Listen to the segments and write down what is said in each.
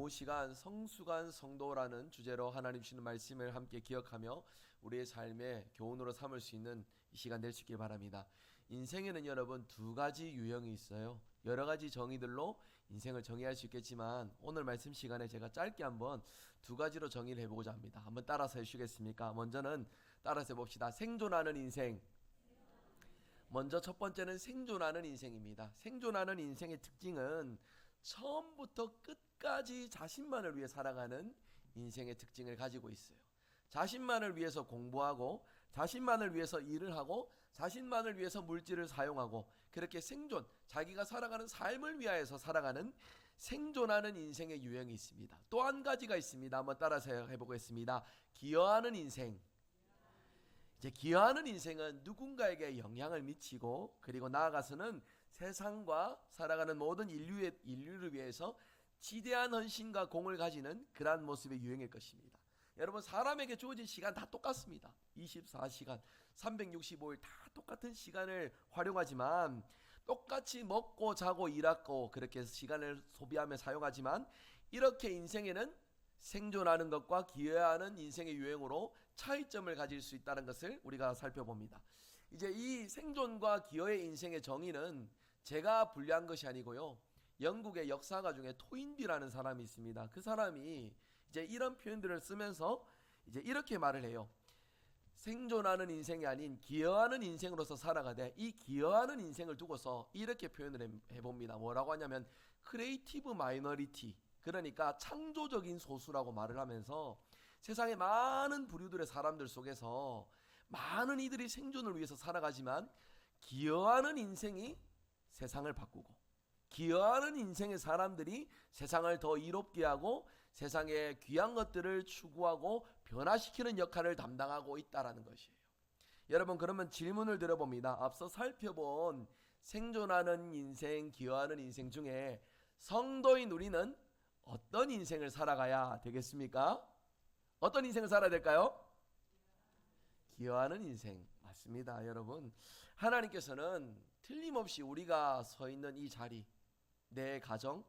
오후 시간 성숙한 성도라는 주제로 하나님 주시는 말씀을 함께 기억하며 우리의 삶의 교훈으로 삼을 수 있는 이 시간 될 수 있길 바랍니다. 인생에는 여러분 두 가지 유형이 있어요. 여러 가지 정의들로 인생을 정의할 수 있겠지만 오늘 말씀 시간에 제가 짧게 한번 두 가지로 정의를 해보고자 합니다. 한번 따라서 해주시겠습니까? 먼저는 따라서 해봅시다. 생존하는 인생. 먼저 첫 번째는 생존하는 인생입니다. 생존하는 인생의 특징은 처음부터 끝까지 자신만을 위해 살아가는 인생의 특징을 가지고 있어요. 자신만을 위해서 공부하고 자신만을 위해서 일을 하고 자신만을 위해서 물질을 사용하고 그렇게 생존, 자기가 살아가는 삶을 위하여서 살아가는 생존하는 인생의 유형이 있습니다. 또 한 가지가 있습니다. 한번 따라서 해보겠습니다. 기여하는 인생. 이제 기여하는 인생은 누군가에게 영향을 미치고 그리고 나아가서는 세상과 살아가는 모든 인류를 위해서 지대한 헌신과 공을 가지는 그러한 모습의 유형일 것입니다. 여러분, 사람에게 주어진 시간 다 똑같습니다. 24시간 365일 다 똑같은 시간을 활용하지만 똑같이 먹고 자고 일하고 그렇게 시간을 소비하며 사용하지만 이렇게 인생에는 생존하는 것과 기여하는 인생의 유형으로 차이점을 가질 수 있다는 것을 우리가 살펴봅니다. 이제 이 생존과 기여의 인생의 정의는 제가 분류한 것이 아니고요. 영국의 역사가 중에 토인비라는 사람이 있습니다. 그 사람이 이제 이런 표현들을 쓰면서 이제 이렇게 말을 해요. 생존하는 인생이 아닌 기여하는 인생으로서 살아가되 이 기여하는 인생을 두고서 이렇게 표현을 해봅니다. 뭐라고 하냐면 크리에이티브 마이너리티, 그러니까 창조적인 소수라고 말을 하면서 세상의 많은 부류들의 사람들 속에서 많은 이들이 생존을 위해서 살아가지만 기여하는 인생이 세상을 바꾸고 기여하는 인생의 사람들이 세상을 더 이롭게 하고 세상의 귀한 것들을 추구하고 변화시키는 역할을 담당하고 있다는 것이에요. 여러분, 그러면 질문을 드려봅니다. 앞서 살펴본 생존하는 인생, 기여하는 인생 중에 성도인 우리는 어떤 인생을 살아가야 되겠습니까? 어떤 인생을 살아야 될까요? 기여하는 인생. 맞습니다. 여러분, 하나님께서는 틀림없이 우리가 서 있는 이 자리, 내 가정,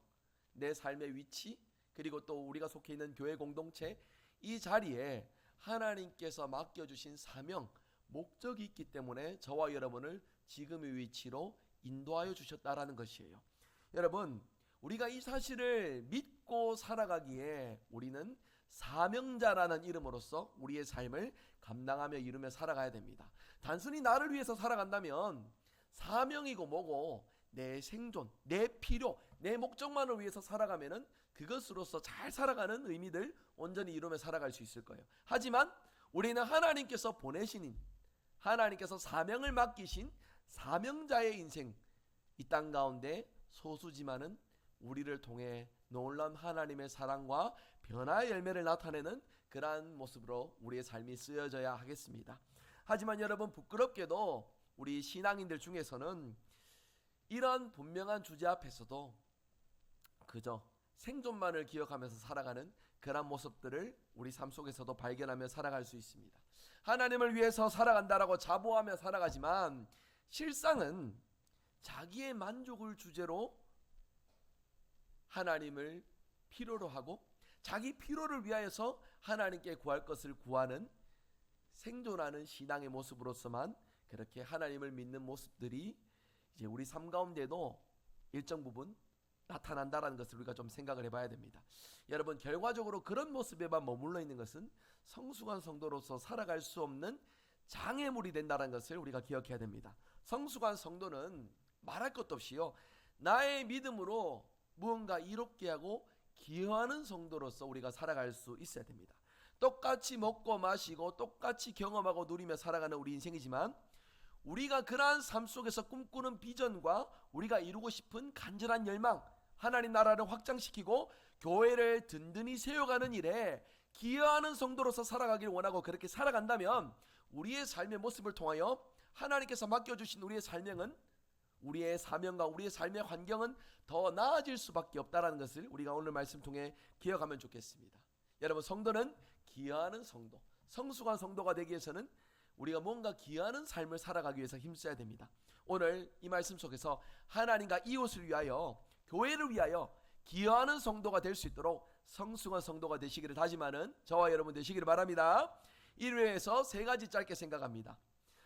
내 삶의 위치, 그리고 또 우리가 속해 있는 교회 공동체, 이 자리에 하나님께서 맡겨주신 사명, 목적이 있기 때문에 저와 여러분을 지금의 위치로 인도하여 주셨다라는 것이에요. 여러분, 우리가 이 사실을 믿고 살아가기에 우리는 사명자라는 이름으로써 우리의 삶을 감당하며 이루며 살아가야 됩니다. 단순히 나를 위해서 살아간다면 사명이고 뭐고 내 생존, 내 필요, 내 목적만을 위해서 살아가면은 그것으로서 잘 살아가는 의미들 온전히 이루며 살아갈 수 있을 거예요. 하지만 우리는 하나님께서 보내신, 하나님께서 사명을 맡기신 사명자의 인생, 이 땅 가운데 소수지만은 우리를 통해 놀라운 하나님의 사랑과 변화의 열매를 나타내는 그러한 모습으로 우리의 삶이 쓰여져야 하겠습니다. 하지만 여러분, 부끄럽게도 우리 신앙인들 중에서는 이런 분명한 주제 앞에서도 그저 생존만을 기억하면서 살아가는 그런 모습들을 우리 삶 속에서도 발견하며 살아갈 수 있습니다. 하나님을 위해서 살아간다라고 자부하며 살아가지만 실상은 자기의 만족을 주제로 하나님을 필요로 하고 자기 필요를 위하여서 하나님께 구할 것을 구하는 생존하는 신앙의 모습으로서만 그렇게 하나님을 믿는 모습들이 이제 우리 삶 가운데도 일정 부분 나타난다라는 것을 우리가 좀 생각을 해봐야 됩니다. 여러분, 결과적으로 그런 모습에만 머물러 있는 것은 성숙한 성도로서 살아갈 수 없는 장애물이 된다는 것을 우리가 기억해야 됩니다. 성숙한 성도는 말할 것도 없이요, 나의 믿음으로 무언가 이롭게 하고 기여하는 성도로서 우리가 살아갈 수 있어야 됩니다. 똑같이 먹고 마시고 똑같이 경험하고 누리며 살아가는 우리 인생이지만 우리가 그러한 삶 속에서 꿈꾸는 비전과 우리가 이루고 싶은 간절한 열망, 하나님 나라를 확장시키고 교회를 든든히 세워가는 일에 기여하는 성도로서 살아가기를 원하고 그렇게 살아간다면 우리의 삶의 모습을 통하여 하나님께서 맡겨주신 우리의 삶은 우리의 사명과 우리의 삶의 환경은 더 나아질 수밖에 없다는 것을 우리가 오늘 말씀 통해 기억하면 좋겠습니다. 여러분, 성도는 기여하는 성도, 성숙한 성도가 되기 위해서는 우리가 뭔가 기여하는 삶을 살아가기 위해서 힘써야 됩니다. 오늘 이 말씀 속에서 하나님과 이웃을 위하여, 교회를 위하여 기여하는 성도가 될 수 있도록 성숙한 성도가 되시기를 다짐하는 저와 여러분 되시기를 바랍니다. 1회에서 세 가지 짧게 생각합니다.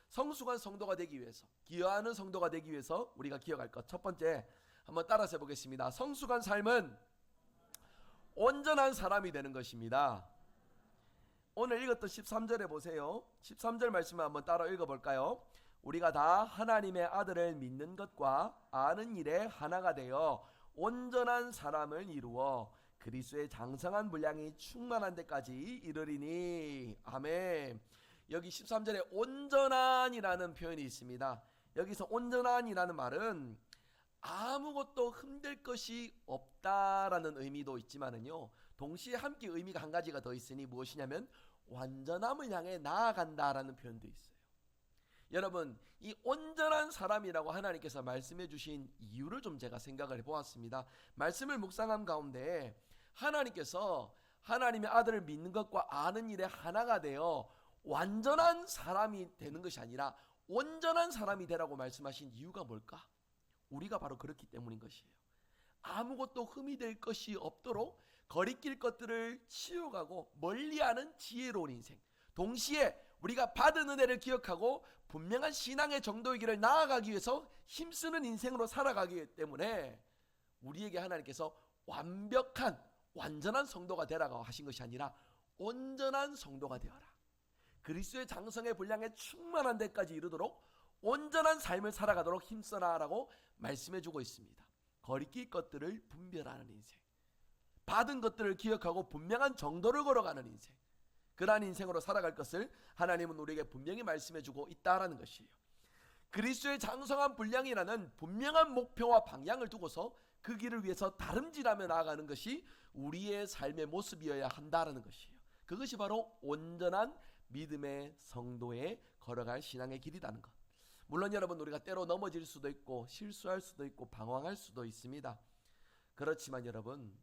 성숙한 성도가 되기 위해서, 기여하는 성도가 되기 위해서 우리가 기억할 것. 첫 번째, 한번 따라서 해보겠습니다. 성숙한 삶은 온전한 사람이 되는 것입니다. 오늘 읽었던 13절에 보세요. 13절 말씀을 한번 따라 읽어볼까요? 우리가 다 하나님의 아들을 믿는 것과 아는 일에 하나가 되어 온전한 사람을 이루어 그리스도의 장성한 분량이 충만한 데까지 이르리니. 아멘. 여기 13절에 온전한이라는 표현이 있습니다. 여기서 온전한이라는 말은 아무것도 흠들 것이 없다라는 의미도 있지만은요, 동시에 함께 의미가 한 가지가 더 있으니 무엇이냐면 완전함을 향해 나아간다라는 표현도 있어요. 여러분, 이 온전한 사람이라고 하나님께서 말씀해 주신 이유를 좀 제가 생각을 해보았습니다. 말씀을 묵상한 가운데 하나님께서 하나님의 아들을 믿는 것과 아는 일에 하나가 되어 완전한 사람이 되는 것이 아니라 온전한 사람이 되라고 말씀하신 이유가 뭘까? 우리가 바로 그렇기 때문인 것이에요. 아무것도 흠이 될 것이 없도록 거리낄 것들을 치워가고 멀리하는 지혜로운 인생, 동시에 우리가 받은 은혜를 기억하고 분명한 신앙의 정도의 길을 나아가기 위해서 힘쓰는 인생으로 살아가기 때문에 우리에게 하나님께서 완벽한 완전한 성도가 되라고 하신 것이 아니라 온전한 성도가 되어라, 그리스도의 장성의 분량에 충만한 데까지 이르도록 온전한 삶을 살아가도록 힘써라라고 말씀해주고 있습니다. 거리낄 것들을 분별하는 인생, 받은 것들을 기억하고 분명한 정도를 걸어가는 인생, 그러한 인생으로 살아갈 것을 하나님은 우리에게 분명히 말씀해주고 있다라는 것이에요. 그리스도의 장성한 분량이라는 분명한 목표와 방향을 두고서 그 길을 위해서 다름질하며 나아가는 것이 우리의 삶의 모습이어야 한다라는 것이에요. 그것이 바로 온전한 믿음의 성도에 걸어갈 신앙의 길이라는 것. 물론 여러분, 우리가 때로 넘어질 수도 있고 실수할 수도 있고 방황할 수도 있습니다. 그렇지만 여러분,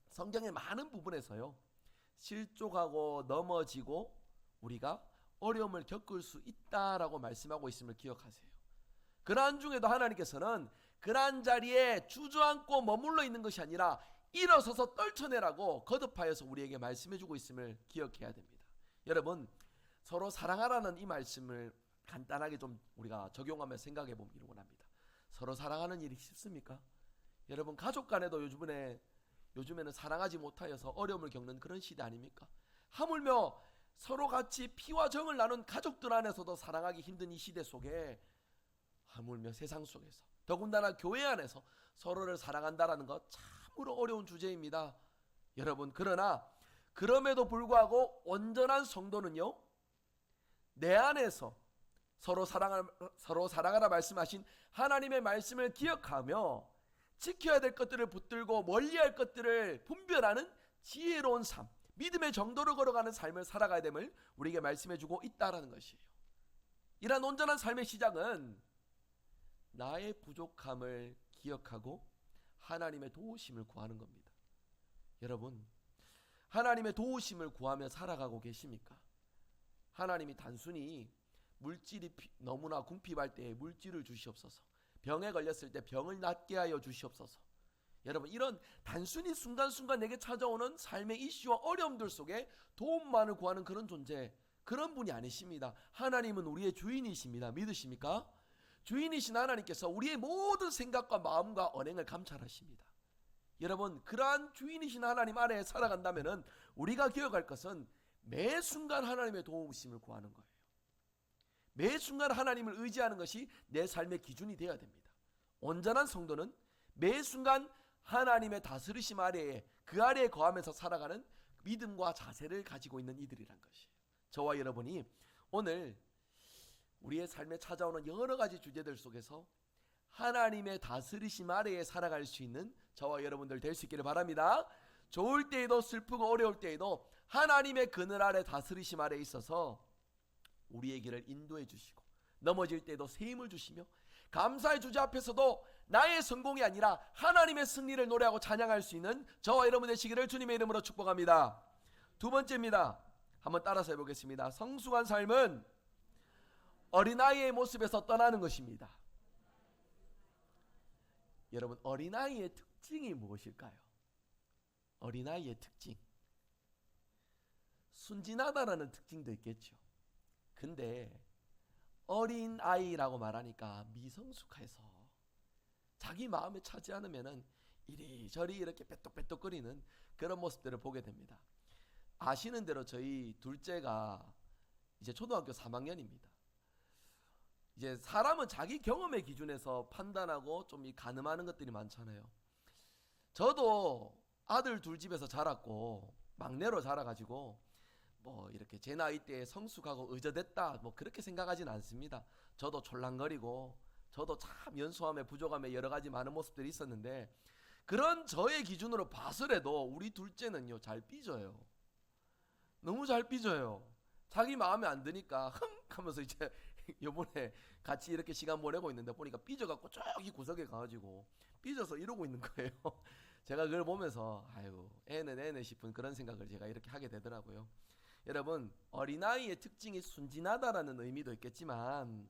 성경의 많은 부분에서요, 실족하고 넘어지고 우리가 어려움을 겪을 수 있다라고 말씀하고 있음을 기억하세요. 그러한 중에도 하나님께서는 그러한 자리에 주저앉고 머물러 있는 것이 아니라 일어서서 떨쳐내라고 거듭하여서 우리에게 말씀해주고 있음을 기억해야 됩니다. 여러분, 서로 사랑하라는 이 말씀을 간단하게 좀 우리가 적용하며 생각해 보기를 원합니다. 서로 사랑하는 일이 쉽습니까? 여러분, 가족 간에도 요즘에는 사랑하지 못하여서 어려움을 겪는 그런 시대 아닙니까? 하물며 서로 같이 피와 정을 나눈 가족들 안에서도 사랑하기 힘든 이 시대 속에, 하물며 세상 속에서, 더군다나 교회 안에서 서로를 사랑한다라는 것 참으로 어려운 주제입니다. 여러분, 그러나 그럼에도 불구하고 온전한 성도는요, 내 안에서 서로 사랑하라 말씀하신 하나님의 말씀을 기억하며 지켜야 될 것들을 붙들고 멀리할 것들을 분별하는 지혜로운 삶, 믿음의 정도를 걸어가는 삶을 살아가야 됨을 우리에게 말씀해주고 있다라는 것이에요. 이러한 온전한 삶의 시작은 나의 부족함을 기억하고 하나님의 도우심을 구하는 겁니다. 여러분, 하나님의 도우심을 구하며 살아가고 계십니까? 하나님이 단순히 물질이 너무나 궁핍할 때에 물질을 주시옵소서, 병에 걸렸을 때 병을 낫게 하여 주시옵소서. 여러분, 이런 단순히 순간순간 내게 찾아오는 삶의 이슈와 어려움들 속에 도움만을 구하는 그런 존재, 그런 분이 아니십니다. 하나님은 우리의 주인이십니다. 믿으십니까? 주인이신 하나님께서 우리의 모든 생각과 마음과 언행을 감찰하십니다. 여러분, 그러한 주인이신 하나님 아래에 살아간다면 우리가 기억할 것은 매 순간 하나님의 도우심을 구하는 거예요. 매 순간 하나님을 의지하는 것이 내 삶의 기준이 되어야 됩니다. 온전한 성도는 매 순간 하나님의 다스리심 아래에, 그 아래에 거하면서 살아가는 믿음과 자세를 가지고 있는 이들이란 것이에요. 저와 여러분이 오늘 우리의 삶에 찾아오는 여러 가지 주제들 속에서 하나님의 다스리심 아래에 살아갈 수 있는 저와 여러분들 될 수 있기를 바랍니다. 좋을 때에도 슬프고 어려울 때에도 하나님의 그늘 아래 다스리심 아래에 있어서 우리의 길을 인도해 주시고, 넘어질 때도 새 힘을 주시며, 감사의 주제 앞에서도 나의 성공이 아니라 하나님의 승리를 노래하고 찬양할 수 있는 저와 여러분 되시기를 주님의 이름으로 축복합니다. 두 번째입니다. 한번 따라서 해보겠습니다. 성숙한 삶은 어린아이의 모습에서 떠나는 것입니다. 여러분, 어린아이의 특징이 무엇일까요? 어린아이의 특징, 순진하다라는 특징도 있겠죠. 근데 어린아이라고 말하니까 미성숙해서 자기 마음에 차지 않으면은 이리저리 이렇게 빼똑빼똑거리는 그런 모습들을 보게 됩니다. 아시는 대로 저희 둘째가 이제 초등학교 3학년입니다. 이제 사람은 자기 경험의 기준에서 판단하고 좀 가늠하는 것들이 많잖아요. 저도 아들 둘 집에서 자랐고 막내로 자라가지고 뭐 이렇게 제 나이 때에 성숙하고 의젓했다 뭐 그렇게 생각하진 않습니다. 저도 졸랑거리고 저도 참 연소함에 부족함에 여러 가지 많은 모습들이 있었는데, 그런 저의 기준으로 봐서라도 우리 둘째는요 잘 삐져요. 너무 잘 삐져요. 자기 마음에 안 드니까 흥 하면서 이제 요번에 같이 이렇게 시간 보내고 있는데 보니까 삐져갖고 저기 구석에 가가지고 삐져서 이러고 있는 거예요. 제가 그걸 보면서 아유 애는 애네 싶은 그런 생각을 제가 이렇게 하게 되더라고요. 여러분, 어린아이의 특징이 순진하다라는 의미도 있겠지만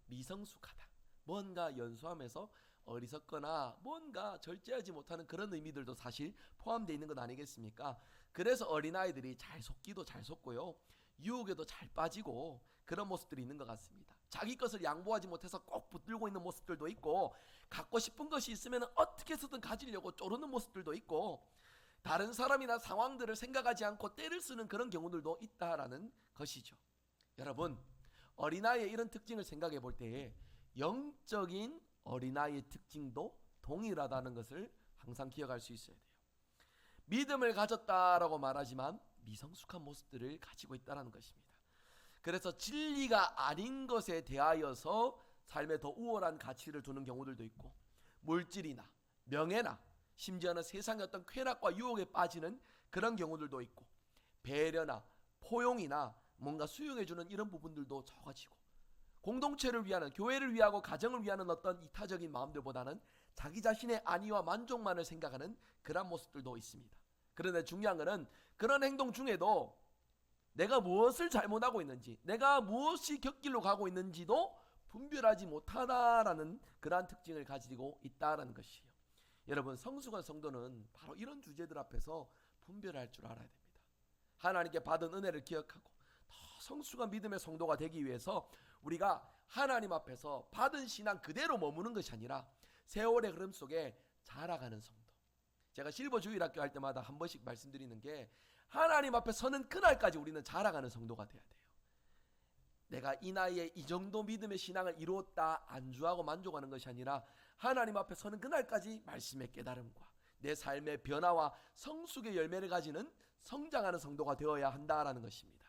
미성숙하다, 뭔가 연소하면서 어리석거나 뭔가 절제하지 못하는 그런 의미들도 사실 포함되어 있는 것 아니겠습니까? 그래서 어린아이들이 잘 속기도 잘 속고요, 유혹에도 잘 빠지고 그런 모습들이 있는 것 같습니다. 자기 것을 양보하지 못해서 꼭 붙들고 있는 모습들도 있고, 갖고 싶은 것이 있으면 어떻게 해서든 가지려고 쪼르는 모습들도 있고, 다른 사람이나 상황들을 생각하지 않고 때를 쓰는 그런 경우들도 있다라는 것이죠. 여러분, 어린아이의 이런 특징을 생각해 볼 때에 영적인 어린아이의 특징도 동일하다는 것을 항상 기억할 수 있어야 돼요. 믿음을 가졌다라고 말하지만 미성숙한 모습들을 가지고 있다는 것입니다. 그래서 진리가 아닌 것에 대하여서 삶에 더 우월한 가치를 두는 경우들도 있고, 물질이나 명예나 심지어는 세상의 어떤 쾌락과 유혹에 빠지는 그런 경우들도 있고, 배려나 포용이나 뭔가 수용해주는 이런 부분들도 적어지고, 공동체를 위하는, 교회를 위하고 가정을 위하는 어떤 이타적인 마음들보다는 자기 자신의 안위와 만족만을 생각하는 그런 모습들도 있습니다. 그런데 중요한 것은 그런 행동 중에도 내가 무엇을 잘못하고 있는지, 내가 무엇이 곁길로 가고 있는지도 분별하지 못하다라는 그러한 특징을 가지고 있다라는 것이에요. 여러분, 성숙한 성도는 바로 이런 주제들 앞에서 분별할 줄 알아야 됩니다. 하나님께 받은 은혜를 기억하고 더 성숙한 믿음의 성도가 되기 위해서 우리가 하나님 앞에서 받은 신앙 그대로 머무는 것이 아니라 세월의 흐름 속에 자라가는 성도. 제가 실버 주일학교 할 때마다 한 번씩 말씀드리는 게, 하나님 앞에 서는 그날까지 우리는 자라가는 성도가 돼야 돼요. 내가 이 나이에 이 정도 믿음의 신앙을 이루었다 안주하고 만족하는 것이 아니라 하나님 앞에 서는 그날까지 말씀의 깨달음과 내 삶의 변화와 성숙의 열매를 가지는 성장하는 성도가 되어야 한다라는 것입니다.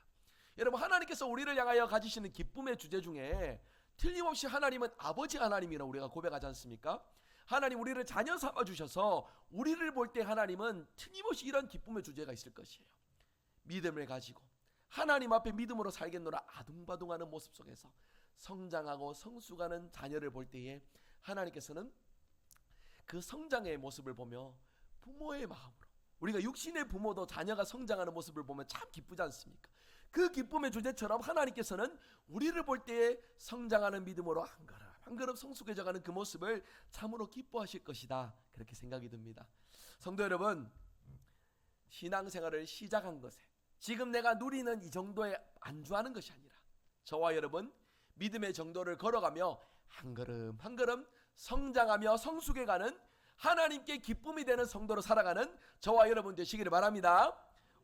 여러분, 하나님께서 우리를 향하여 가지시는 기쁨의 주제 중에 틀림없이 하나님은 아버지 하나님이라고 우리가 고백하지 않습니까? 하나님 우리를 자녀 삼아 주셔서 우리를 볼 때 하나님은 틀림없이 이런 기쁨의 주제가 있을 것이에요. 믿음을 가지고 하나님 앞에 믿음으로 살겠노라 아둥바둥하는 모습 속에서 성장하고 성숙하는 자녀를 볼 때에 하나님께서는 그 성장의 모습을 보며 부모의 마음으로, 우리가 육신의 부모도 자녀가 성장하는 모습을 보면 참 기쁘지 않습니까? 그 기쁨의 주제처럼 하나님께서는 우리를 볼 때에 성장하는 믿음으로 한 걸음 한 걸음 성숙해져가는 그 모습을 참으로 기뻐하실 것이다, 그렇게 생각이 듭니다. 성도 여러분, 신앙생활을 시작한 것에 지금 내가 누리는 이 정도에 안주하는 것이 아니라 저와 여러분 믿음의 정도를 걸어가며 한 걸음 한 걸음 성장하며 성숙해가는, 하나님께 기쁨이 되는 성도로 살아가는 저와 여러분 되시기를 바랍니다.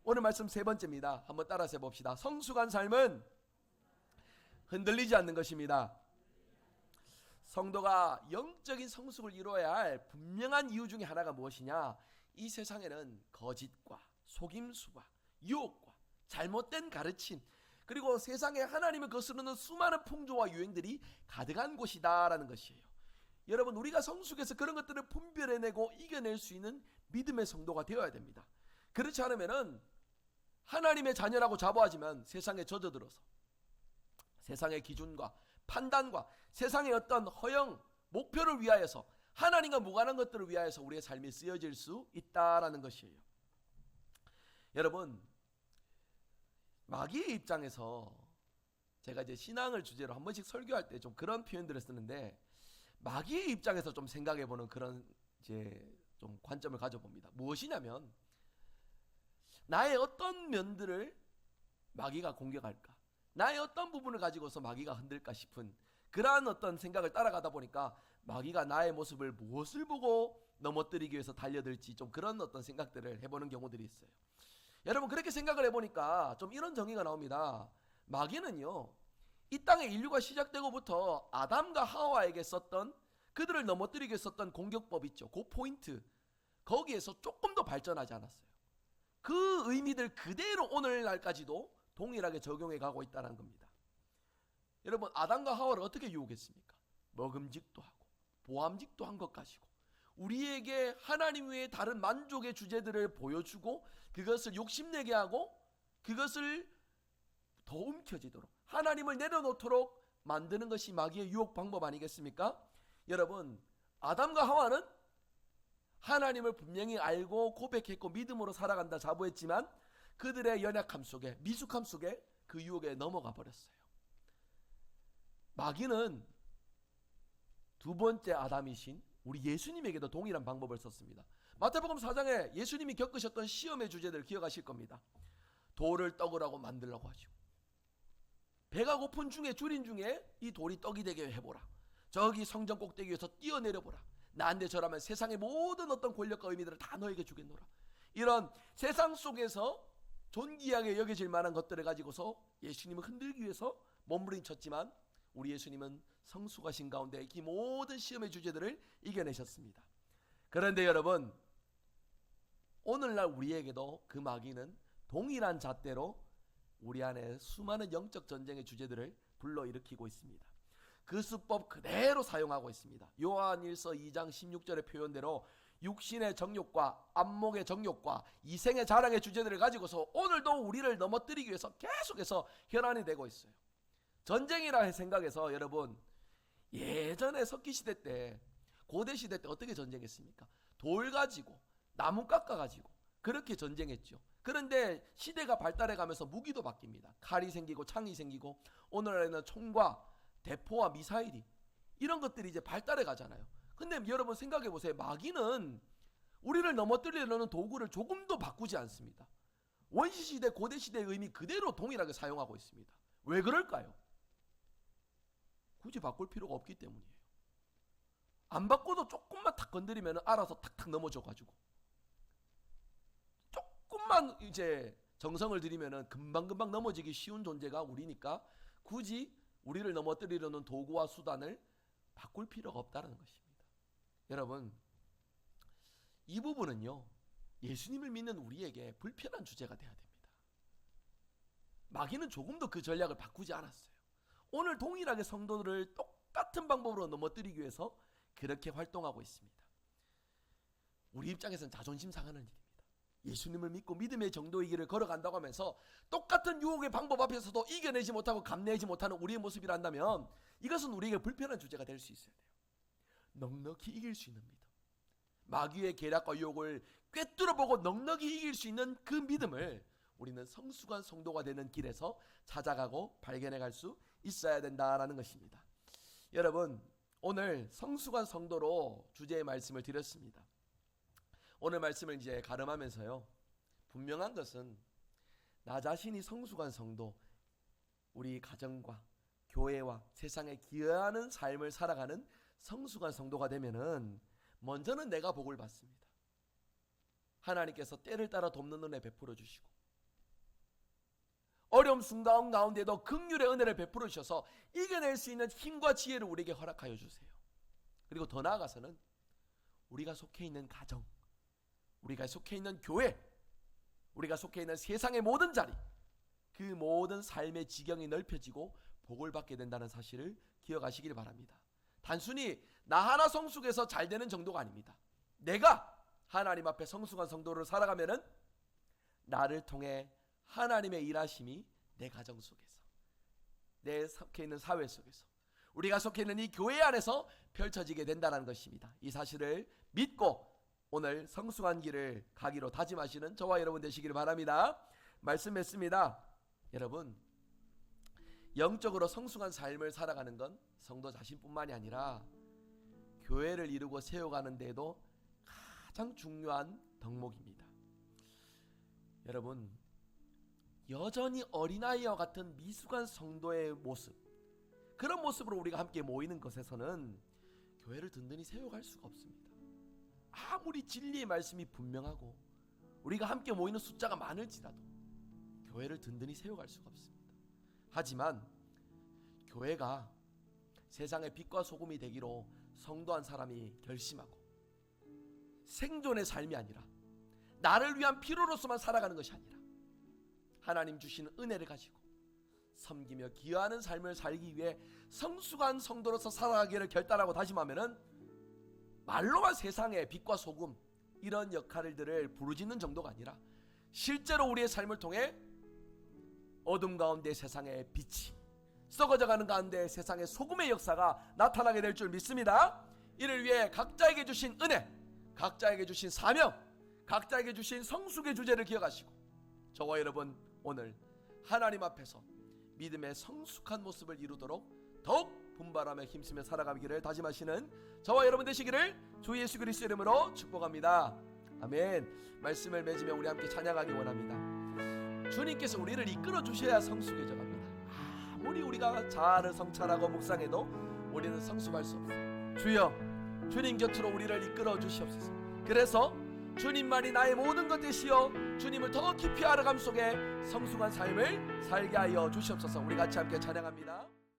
오늘 말씀 세 번째입니다. 한번 따라서 해봅시다. 성숙한 삶은 흔들리지 않는 것입니다. 성도가 영적인 성숙을 이루어야 할 분명한 이유 중에 하나가 무엇이냐? 이 세상에는 거짓과 속임수와 유혹과 잘못된 가르침, 그리고 세상에 하나님을 거스르는 수많은 풍조와 유행들이 가득한 곳이다라는 것이에요. 여러분, 우리가 성숙해서 그런 것들을 분별해내고 이겨낼 수 있는 믿음의 성도가 되어야 됩니다. 그렇지 않으면은 하나님의 자녀라고 자부하지만 세상에 젖어들어서 세상의 기준과 판단과 세상의 어떤 허영, 목표를 위하여서 하나님과 무관한 것들을 위하여서 우리의 삶이 쓰여질 수 있다라는 것이에요. 여러분, 마귀의 입장에서 제가 이제 신앙을 주제로 한 번씩 설교할 때 좀 그런 표현들을 쓰는데, 마귀의 입장에서 좀 생각해 보는 그런 이제 좀 관점을 가져봅니다. 무엇이냐면 나의 어떤 면들을 마귀가 공격할까, 나의 어떤 부분을 가지고서 마귀가 흔들까 싶은 그러한 어떤 생각을 따라가다 보니까 마귀가 나의 모습을 무엇을 보고 넘어뜨리기 위해서 달려들지 좀 그런 어떤 생각들을 해보는 경우들이 있어요. 여러분 그렇게 생각을 해보니까 좀 이런 정의가 나옵니다. 마귀는요, 이 땅의 인류가 시작되고부터 아담과 하와에게 썼던, 그들을 넘어뜨리기 위해 썼던 공격법 있죠. 그 포인트, 거기에서 조금 더 발전하지 않았어요. 그 의미들 그대로 오늘날까지도 동일하게 적용해 가고 있다는 겁니다. 여러분 아담과 하와를 어떻게 유혹했습니까? 먹음직도 하고 보암직도 한 것 가지고 우리에게 하나님 외에 다른 만족의 주제들을 보여주고 그것을 욕심내게 하고 그것을 더 움켜쥐도록 하나님을 내려놓도록 만드는 것이 마귀의 유혹 방법 아니겠습니까? 여러분 아담과 하와는 하나님을 분명히 알고 고백했고 믿음으로 살아간다 자부했지만 그들의 연약함 속에, 미숙함 속에 그 유혹에 넘어가 버렸어요. 마귀는 두 번째 아담이신 우리 예수님에게도 동일한 방법을 썼습니다. 마태복음 4장에 예수님이 겪으셨던 시험의 주제들을 기억하실 겁니다. 돌을 떡으라고 만들라고 하죠. 배가 고픈 중에 줄인 중에 이 돌이 떡이 되게 해보라. 저기 성전 꼭대기에서 뛰어내려보라. 나한테 절하면 세상의 모든 어떤 권력과 의미들을 다 너에게 주겠노라. 이런 세상 속에서 존귀하게 여겨질 만한 것들을 가지고서 예수님을 흔들기 위해서 몸부림쳤지만 우리 예수님은 성숙하신 가운데 이 모든 시험의 주제들을 이겨내셨습니다. 그런데 여러분 오늘날 우리에게도 그 마귀는 동일한 잣대로 우리 안에 수많은 영적 전쟁의 주제들을 불러일으키고 있습니다. 그 수법 그대로 사용하고 있습니다. 요한일서 2장 16절의 표현대로 육신의 정욕과 안목의 정욕과 이생의 자랑의 주제들을 가지고서 오늘도 우리를 넘어뜨리기 위해서 계속해서 현안이 되고 있어요. 전쟁이라 생각해서 여러분 예전에 석기시대 때 고대시대 때 어떻게 전쟁했습니까? 돌 가지고 나무 깎아 가지고 그렇게 전쟁했죠. 그런데 시대가 발달해 가면서 무기도 바뀝니다. 칼이 생기고 창이 생기고 오늘날에는 총과 대포와 미사일이 이런 것들이 이제 발달해 가잖아요. 근데 여러분 생각해 보세요. 마귀는 우리를 넘어뜨리려는 도구를 조금도 바꾸지 않습니다. 원시시대 고대시대의 의미 그대로 동일하게 사용하고 있습니다. 왜 그럴까요? 굳이 바꿀 필요가 없기 때문이에요. 안 바꿔도 조금만 탁 건드리면 알아서 탁탁 넘어져 가지고 조금만 이제 정성을 들이면 금방금방 넘어지기 쉬운 존재가 우리니까 굳이 우리를 넘어뜨리려는 도구와 수단을 바꿀 필요가 없다는 것입니다. 여러분 이 부분은요 예수님을 믿는 우리에게 불편한 주제가 돼야 됩니다. 마귀는 조금도 그 전략을 바꾸지 않았어요. 오늘 동일하게 성도들을 똑같은 방법으로 넘어뜨리기 위해서 그렇게 활동하고 있습니다. 우리 입장에서는 자존심 상하는 일입니다. 예수님을 믿고 믿음의 정도의 길을 걸어간다고 하면서 똑같은 유혹의 방법 앞에서도 이겨내지 못하고 감내하지 못하는 우리의 모습이라 한다면 이것은 우리에게 불편한 주제가 될 수 있어야 돼요. 넉넉히 이길 수 있는 믿음, 마귀의 계략과 유혹을 꿰뚫어보고 넉넉히 이길 수 있는 그 믿음을 우리는 성숙한 성도가 되는 길에서 찾아가고 발견해갈 수 있어야 된다라는 것입니다. 여러분 오늘 성숙한 성도로 주제의 말씀을 드렸습니다. 오늘 말씀을 이제 가름하면서요 분명한 것은 나 자신이 성숙한 성도, 우리 가정과 교회와 세상에 기여하는 삶을 살아가는 성숙한 성도가 되면은 먼저는 내가 복을 받습니다. 하나님께서 때를 따라 돕는 은혜 베풀어 주시고 어려움 순간 가운데도 긍휼의 은혜를 베풀어 주셔서 이겨낼 수 있는 힘과 지혜를 우리에게 허락하여 주세요. 그리고 더 나아가서는 우리가 속해 있는 가정, 우리가 속해 있는 교회, 우리가 속해 있는 세상의 모든 자리, 그 모든 삶의 지경이 넓혀지고 복을 받게 된다는 사실을 기억하시길 바랍니다. 단순히 나 하나 성숙해서 잘 되는 정도가 아닙니다. 내가 하나님 앞에 성숙한 성도를 살아가면은 나를 통해 하나님의 일하심이 내 가정 속에서, 내 속해 있는 사회 속에서, 우리가 속해 있는 이 교회 안에서 펼쳐지게 된다는 것입니다. 이 사실을 믿고 오늘 성숙한 길을 가기로 다짐하시는 저와 여러분 되시기를 바랍니다. 말씀했습니다. 여러분 영적으로 성숙한 삶을 살아가는 건 성도 자신뿐만이 아니라 교회를 이루고 세워가는 데에도 가장 중요한 덕목입니다. 여러분, 여전히 어린아이와 같은 미숙한 성도의 모습, 그런 모습으로 우리가 함께 모이는 것에서는 교회를 든든히 세워갈 수가 없습니다. 아무리 진리의 말씀이 분명하고 우리가 함께 모이는 숫자가 많을지라도 교회를 든든히 세워갈 수가 없습니다. 하지만 교회가 세상의 빛과 소금이 되기로 성도 한 사람이 결심하고 생존의 삶이 아니라 나를 위한 필요로서만 살아가는 것이 아니라 하나님 주시는 은혜를 가지고 섬기며 기여하는 삶을 살기 위해 성숙한 성도로서 살아가기를 결단하고 다짐하면은 말로만 세상의 빛과 소금 이런 역할들을 부르짖는 정도가 아니라 실제로 우리의 삶을 통해 어둠 가운데 세상의 빛이, 썩어져가는 가운데 세상의 소금의 역사가 나타나게 될 줄 믿습니다. 이를 위해 각자에게 주신 은혜, 각자에게 주신 사명, 각자에게 주신 성숙의 주제를 기억하시고 저와 여러분 오늘 하나님 앞에서 믿음의 성숙한 모습을 이루도록 더욱 분발하며 힘쓰며 살아가기를 다짐하시는 저와 여러분 되시기를 주 예수 그리스도 이름으로 축복합니다. 아멘. 말씀을 맺으며 우리 함께 찬양하기 원합니다. 주님께서 우리를 이끌어 주셔야 성숙해져 갑니다. 아무리 우리가 자아를 성찰하고 묵상해도 우리는 성숙할 수 없어요. 주여, 주님 곁으로 우리를 이끌어 주시옵소서. 그래서 주님만이 나의 모든 것 되시어 주님을 더 깊이 알아감 속에 성숙한 삶을 살게 하여 주시옵소서. 우리 같이 함께 찬양합니다.